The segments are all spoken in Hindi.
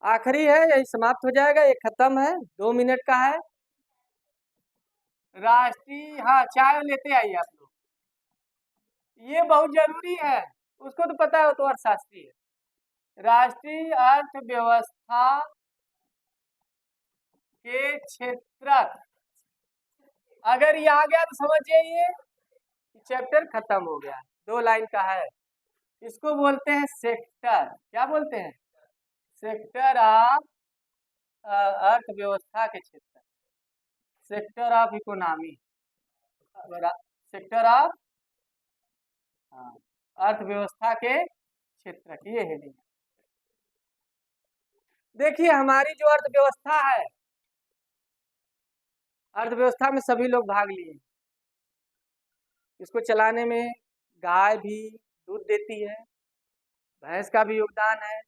आखिरी है, यही समाप्त हो जाएगा, ये खत्म है, 2 मिनट का है। राष्ट्रीय, हाँ चाय लेते आइए आप लोग, ये बहुत जरूरी है, उसको तो पता है, वो तो अर्थशास्त्री है। राष्ट्रीय अर्थव्यवस्था के क्षेत्रक, अगर ये आ गया तो समझिए ये चैप्टर खत्म हो गया। 2 लाइन का है, इसको बोलते हैं सेक्टर, क्या बोलते हैं? सेक्टर ऑफ अर्थव्यवस्था के क्षेत्र, sector of economy, sector of अर्थव्यवस्था के क्षेत्र की ये हेडिंग। देखिए हमारी जो अर्थव्यवस्था है, अर्थव्यवस्था में सभी लोग भाग लिए, इसको चलाने में गाय भी दूध देती है, भैंस का भी योगदान है,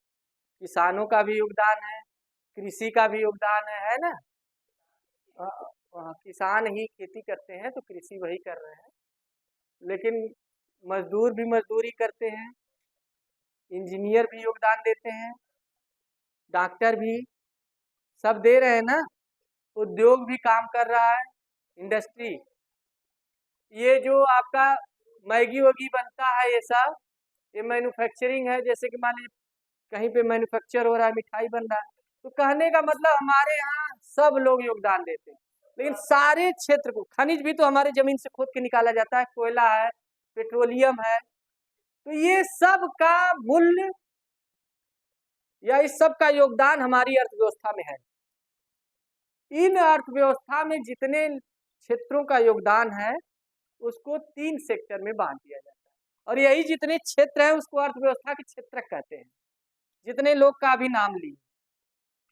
किसानों का भी योगदान है, कृषि का भी योगदान है ना? किसान ही खेती करते हैं तो कृषि वही कर रहे हैं, लेकिन मजदूर भी मजदूरी करते हैं, इंजीनियर भी योगदान देते हैं, डॉक्टर भी, सब दे रहे हैं ना। उद्योग भी काम कर रहा है, इंडस्ट्री, ये जो आपका मैगी वैगी बनता है ये सब, ये मैन्युफैक्चरिंग है। जैसे कि मान लीजिए कहीं पे मैन्युफैक्चर हो रहा है, मिठाई बन रहा है, तो कहने का मतलब हमारे यहाँ सब लोग योगदान देते हैं। लेकिन सारे क्षेत्र को, खनिज भी तो हमारे जमीन से खोद के निकाला जाता है, कोयला है, पेट्रोलियम है, तो ये सब का मूल्य या इस सब का योगदान हमारी अर्थव्यवस्था में है। इन अर्थव्यवस्था में जितने क्षेत्रों का योगदान है उसको 3 सेक्टर में बांट दिया जाता है, और यही जितने क्षेत्र है उसको अर्थव्यवस्था के क्षेत्र कहते हैं। जितने लोग का अभी नाम ली,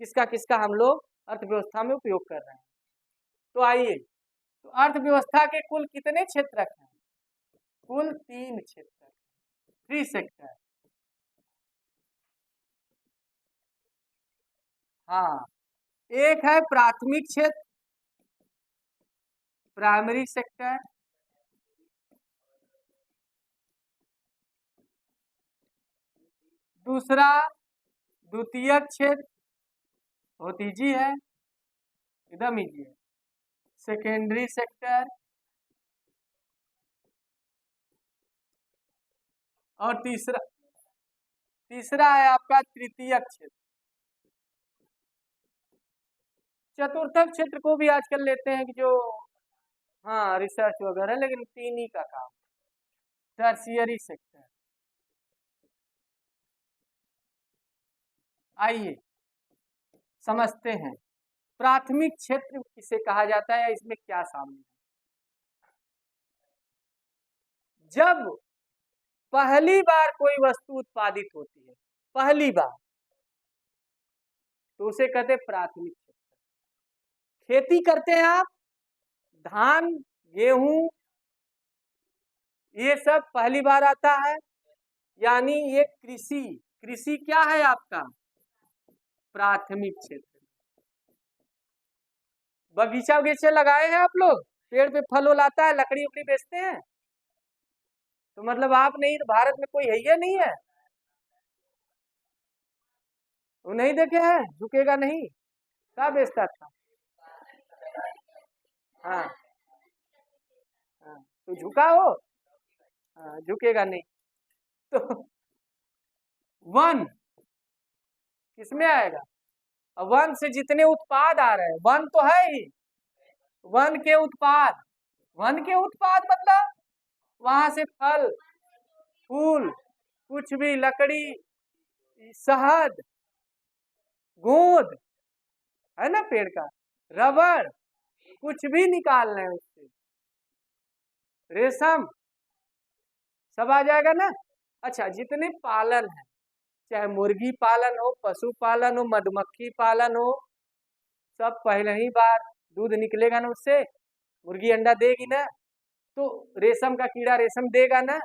किसका किसका हम लोग अर्थव्यवस्था में उपयोग कर रहे हैं। तो आइए, तो अर्थव्यवस्था के कुल कितने क्षेत्र हैं? कुल 3 क्षेत्र, 3 सेक्टर। हाँ, एक है प्राथमिक क्षेत्र, प्राइमरी सेक्टर, दूसरा द्वितीयक क्षेत्र, बहुत इजी है, एकदम इजी है, सेकेंडरी सेक्टर, और तीसरा है आपका तृतीयक क्षेत्र। चतुर्थक क्षेत्र को भी आजकल लेते हैं कि जो हाँ रिसर्च वगैरह, लेकिन 3 ही का काम, टर्शियरी सेक्टर। आइए समझते हैं प्राथमिक क्षेत्र किसे कहा जाता है, इसमें क्या शामिल है। जब पहली बार कोई वस्तु उत्पादित होती है, पहली बार, तो उसे कहते हैं प्राथमिक क्षेत्र। खेती करते हैं आप, धान, गेहूं, ये सब पहली बार आता है, यानी ये कृषि, कृषि क्या है आपका प्राथमिक क्षेत्र। बगीचा वगीचा लगाए हैं आप लोग, पेड़ पे फल लाता है, लकड़ी उकड़ी बेचते हैं, तो मतलब आप नहीं तो भारत में कोई है ही नहीं है, वो नहीं देखे हैं, झुकेगा नहीं, क्या बेचता था? हाँ हाँ, तो झुका हो, हाँ झुकेगा नहीं। तो वन किसमें आएगा? वन से जितने उत्पाद आ रहे हैं, वन तो है ही, वन के उत्पाद, वन के उत्पाद मतलब वहां से फल फूल, कुछ भी, लकड़ी, शहद, गोंद है ना पेड़ का, रबड़, कुछ भी निकाल रहे हैं उससे, रेशम, सब आ जाएगा ना। अच्छा, जितने पालन है, चाहे मुर्गी पालन हो, पशु पालन हो, मधुमक्खी पालन हो, सब पहले ही बार दूध निकलेगा ना उससे, मुर्गी अंडा देगी ना, तो रेशम का कीड़ा रेशम देगा ना।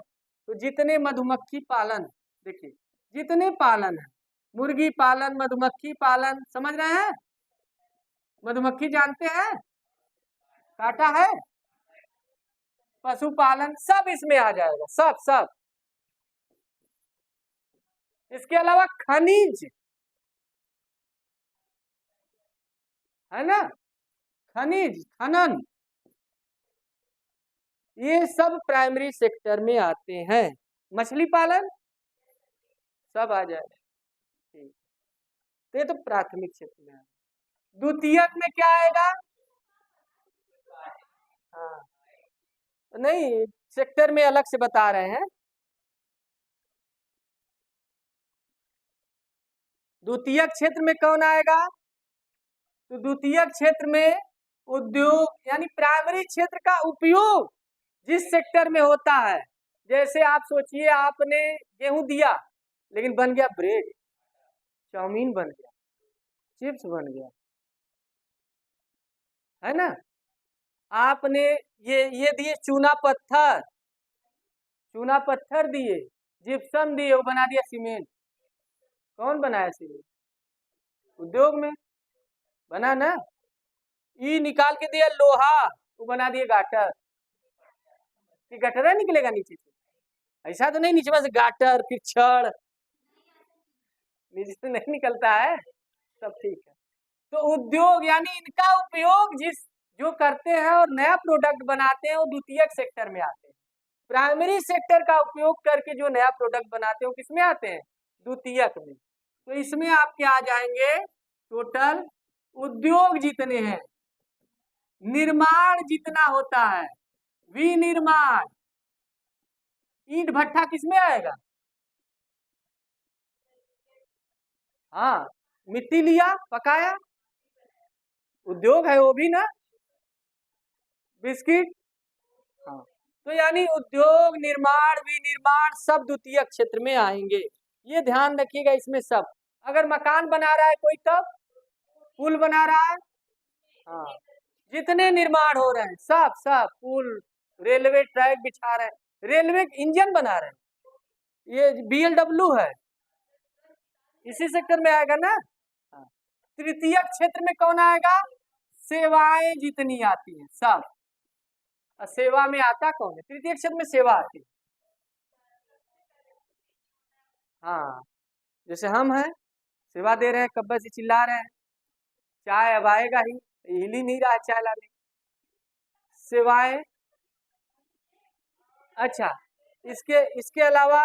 तो जितने मधुमक्खी पालन, देखिए जितने पालन है, मुर्गी पालन, मधुमक्खी पालन, समझ रहे हैं? मधुमक्खी जानते हैं, काटा है, पशुपालन, सब इसमें आ जाएगा, सब सब। इसके अलावा खनिज, है ना, खनिज, खनन, ये सब प्राइमरी सेक्टर में आते हैं। मछली पालन सब आ जाए, ठीक। तो ये तो प्राथमिक क्षेत्र में है। द्वितीयक में क्या आएगा? हाँ, नहीं, सेक्टर में अलग से बता रहे हैं। द्वितीयक क्षेत्र में कौन आएगा? तो द्वितीयक क्षेत्र में उद्योग यानी प्राइमरी क्षेत्र का उपयोग जिस सेक्टर में होता है। जैसे आप सोचिए, आपने गेहूं दिया लेकिन बन गया ब्रेड, चाउमीन बन गया, चिप्स बन गया, है ना। आपने ये दिए चूना पत्थर दिए, जिप्सम दिए, वो बना दिया सीमेंट। कौन बनाया सीमेंट? उद्योग में बना ना। ई निकाल के दिया लोहा, वो बना दिए गाटर। कि गटरा निकलेगा नीचे से? ऐसा तो नहीं नीचे में से गाटर फिर छड़, नीचे से नहीं निकलता है, सब ठीक है। तो उद्योग यानी इनका उपयोग जो करते हैं और नया प्रोडक्ट बनाते हैं, वो द्वितीयक सेक्टर में आते हैं। प्राइमरी सेक्टर का उपयोग करके जो नया प्रोडक्ट बनाते हैं वो किसमें आते हैं? द्वितीयक में। तो इसमें आपके आ जाएंगे टोटल उद्योग जितने हैं, निर्माण जितना होता है, विनिर्माण, ईंट भट्ठा किसमें आएगा? हाँ, मिट्टी लिया पकाया, उद्योग है वो भी ना। बिस्किट, हाँ। तो यानी उद्योग, निर्माण, विनिर्माण सब द्वितीयक क्षेत्र में आएंगे। ये ध्यान रखिएगा इसमें सब। अगर मकान बना रहा है कोई, तब पुल बना रहा है, हाँ, जितने निर्माण हो रहे हैं सब पुल, रेलवे ट्रैक बिछा रहे हैं, रेलवे इंजन बना रहे हैं, ये BLW है, इसी सेक्टर में आएगा ना। हाँ। तृतीयक क्षेत्र में कौन आएगा? सेवाएं जितनी आती हैं सब। सेवा में आता कौन है? तृतीय क्षेत्र में सेवा आती है। हाँ, जैसे हम हैं, सेवा दे रहे हैं, कब्बे से चिल्ला रहे हैं, चाय अब आएगा ही, हिल ही नहीं रहा है चाय लाने। सेवाएं, अच्छा, इसके अलावा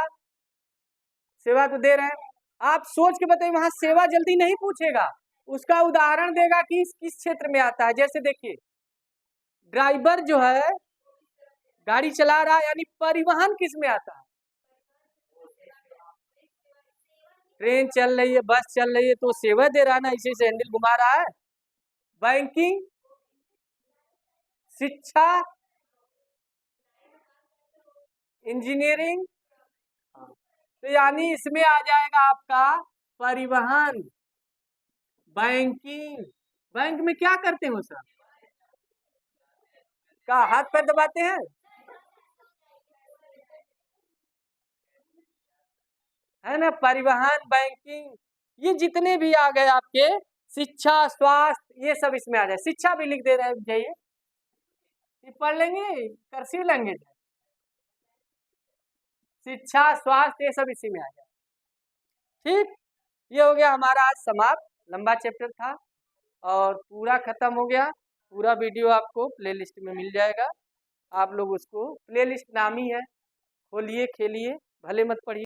सेवा तो दे रहे हैं। आप सोच के बताइए, वहां सेवा जल्दी नहीं पूछेगा, उसका उदाहरण देगा कि किस क्षेत्र में आता है। जैसे देखिए, ड्राइवर जो है गाड़ी चला रहा है, यानी परिवहन किस में आता है? ट्रेन चल रही है, बस चल रही है, तो सेवा दे रहा है ना, इसी से हैंडल घुमा रहा है। बैंकिंग, शिक्षा, इंजीनियरिंग, तो यानी इसमें आ जाएगा आपका परिवहन, बैंकिंग। बैंक में क्या करते हो सर? का हाथ पैर दबाते हैं, है ना। परिवहन, बैंकिंग, ये जितने भी आ गए आपके, शिक्षा, स्वास्थ्य, ये सब इसमें आ जाए। शिक्षा भी लिख दे रहे हैं, जाइए पढ़ लेंगे, कर्सिव लैंग्वेज, शिक्षा, स्वास्थ्य, ये सब इसी में आ जाए। ठीक, ये हो गया हमारा आज समाप्त। लंबा चैप्टर था और पूरा खत्म हो गया। पूरा वीडियो आपको प्लेलिस्ट में मिल जाएगा, आप लोग उसको, प्लेलिस्ट नाम ही है, खोलिए, खेलिए, भले मत पढ़िए।